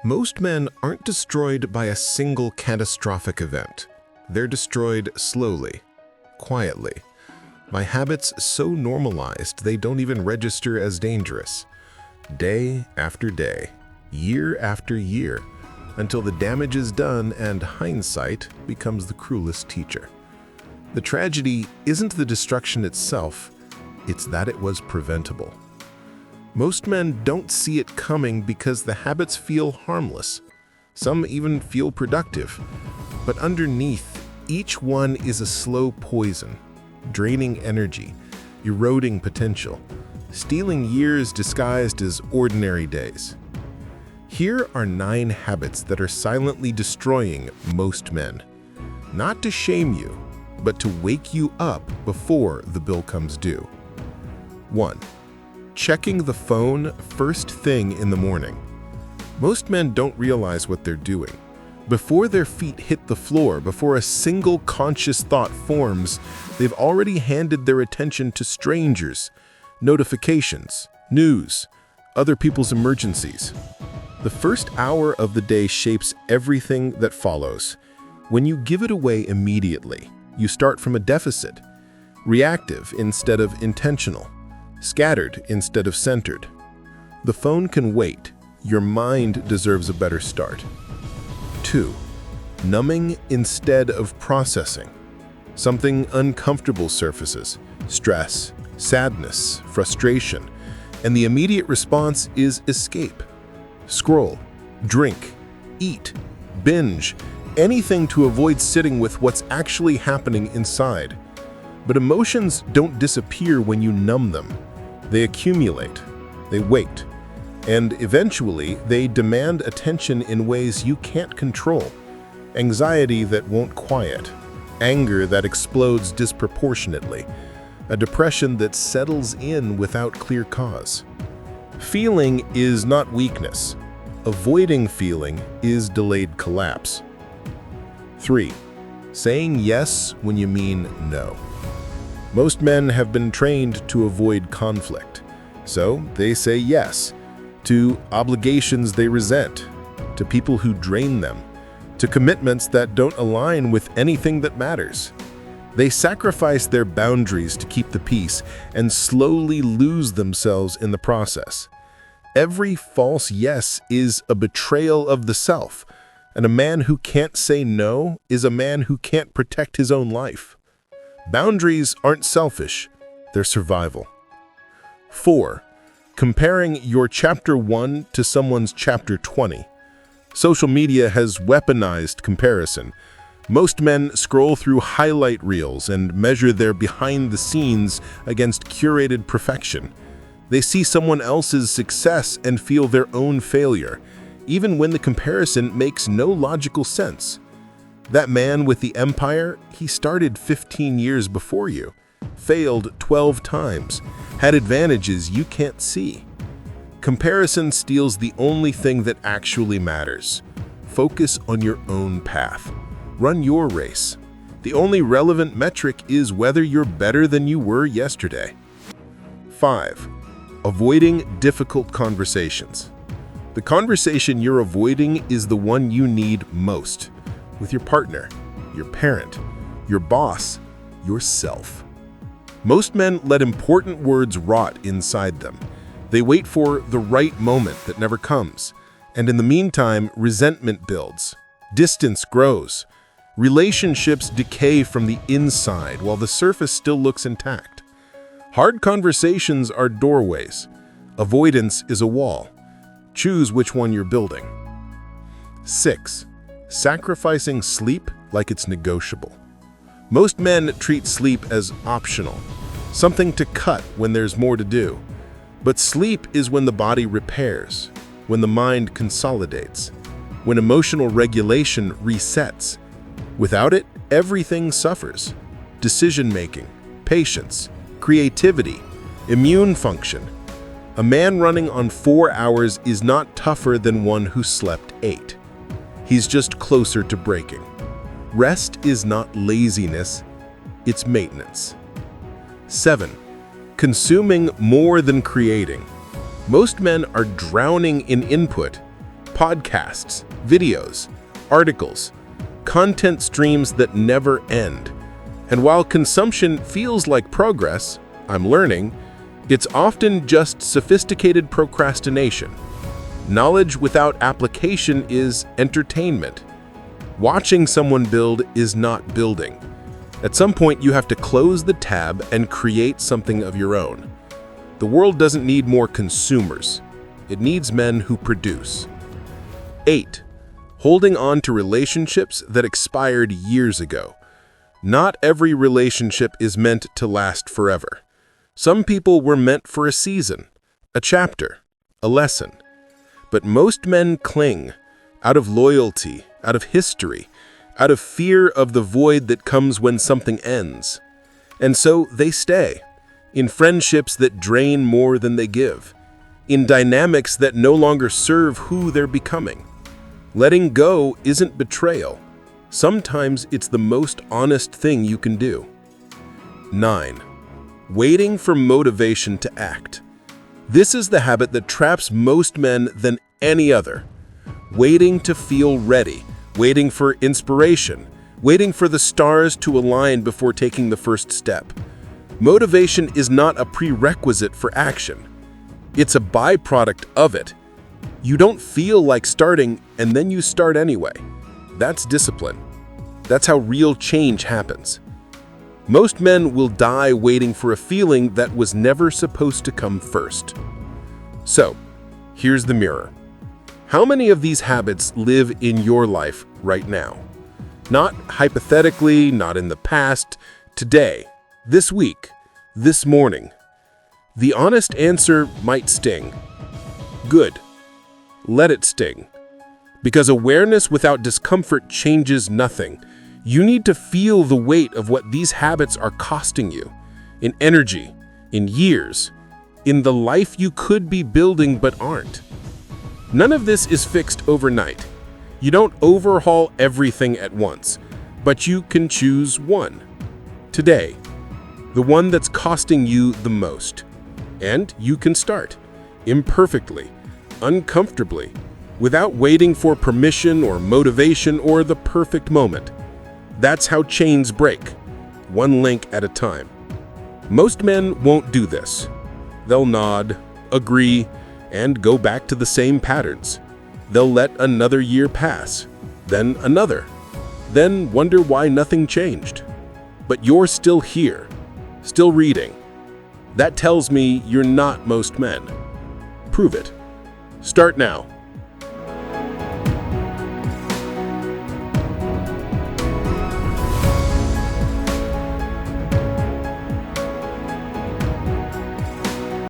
Most men aren't destroyed by a single catastrophic event. They're destroyed slowly, quietly, by habits so normalized they don't even register as dangerous. Day after day, year after year, until the damage is done and hindsight becomes the cruelest teacher. The tragedy isn't the destruction itself, it's that it was preventable. Most men don't see it coming because the habits feel harmless. Some even feel productive. But underneath, each one is a slow poison, draining energy, eroding potential, stealing years disguised as ordinary days. Here are 9 habits that are silently destroying most men. Not to shame you, but to wake you up before the bill comes due. 1. Checking the phone first thing in the morning. Most men don't realize what they're doing. Before their feet hit the floor, before a single conscious thought forms, they've already handed their attention to strangers, notifications, news, other people's emergencies. The first hour of the day shapes everything that follows. When you give it away immediately, you start from a deficit, reactive instead of intentional, scattered instead of centered. The phone can wait. Your mind deserves a better start. 2. Numbing instead of processing. Something uncomfortable surfaces, stress, sadness, frustration, and the immediate response is escape. Scroll, drink, eat, binge, anything to avoid sitting with what's actually happening inside. But emotions don't disappear when you numb them. They accumulate, they wait, and eventually they demand attention in ways you can't control. Anxiety that won't quiet, anger that explodes disproportionately, a depression that settles in without clear cause. Feeling is not weakness. Avoiding feeling is delayed collapse. 3. Saying yes when you mean no. Most men have been trained to avoid conflict, so they say yes to obligations they resent, to people who drain them, to commitments that don't align with anything that matters. They sacrifice their boundaries to keep the peace and slowly lose themselves in the process. Every false yes is a betrayal of the self, and a man who can't say no is a man who can't protect his own life. Boundaries aren't selfish, they're survival. 4. Comparing your chapter 1 to someone's chapter 20. Social media has weaponized comparison. Most men scroll through highlight reels and measure their behind the scenes against curated perfection. They see someone else's success and feel their own failure, even when the comparison makes no logical sense. That man with the empire, he started 15 years before you, failed 12 times, had advantages you can't see. Comparison steals the only thing that actually matters. Focus on your own path. Run your race. The only relevant metric is whether you're better than you were yesterday. 5. Avoiding difficult conversations. The conversation you're avoiding is the one you need most. With your partner, your parent, your boss, yourself. Most men let important words rot inside them. They wait for the right moment that never comes. And in the meantime, resentment builds. Distance grows. Relationships decay from the inside while the surface still looks intact. Hard conversations are doorways. Avoidance is a wall. Choose which one you're building. 6. Sacrificing sleep like it's negotiable. Most men treat sleep as optional, something to cut when there's more to do. But sleep is when the body repairs, when the mind consolidates, when emotional regulation resets. Without it, everything suffers. Decision-making, patience, creativity, immune function. A man running on 4 hours is not tougher than one who slept 8. He's just closer to breaking. Rest is not laziness, it's maintenance. 7. Consuming more than creating. Most men are drowning in input, podcasts, videos, articles, content streams that never end. And while consumption feels like progress, I'm learning, it's often just sophisticated procrastination. Knowledge without application is entertainment. Watching someone build is not building. At some point, you have to close the tab and create something of your own. The world doesn't need more consumers. It needs men who produce. 8. Holding on to relationships that expired years ago. Not every relationship is meant to last forever. Some people were meant for a season, a chapter, a lesson. But most men cling out of loyalty, out of history, out of fear of the void that comes when something ends. And so they stay, in friendships that drain more than they give, in dynamics that no longer serve who they're becoming. Letting go isn't betrayal. Sometimes it's the most honest thing you can do. 9. Waiting for motivation to act. This is the habit that traps most men than any other. Waiting to feel ready, waiting for inspiration, waiting for the stars to align before taking the first step. Motivation is not a prerequisite for action. It's a byproduct of it. You don't feel like starting, and then you start anyway. That's discipline. That's how real change happens. Most men will die waiting for a feeling that was never supposed to come first. So, here's the mirror. How many of these habits live in your life right now? Not hypothetically, not in the past, today, this week, this morning. The honest answer might sting. Good. Let it sting. Because awareness without discomfort changes nothing. You need to feel the weight of what these habits are costing you, in energy, in years, in the life you could be building but aren't. None of this is fixed overnight. You don't overhaul everything at once, but you can choose one. Today, the one that's costing you the most. And you can start, imperfectly, uncomfortably, without waiting for permission or motivation or the perfect moment. That's how chains break, one link at a time. Most men won't do this. They'll nod, agree, and go back to the same patterns. They'll let another year pass, then another, then wonder why nothing changed. But you're still here, still reading. That tells me you're not most men. Prove it. Start now.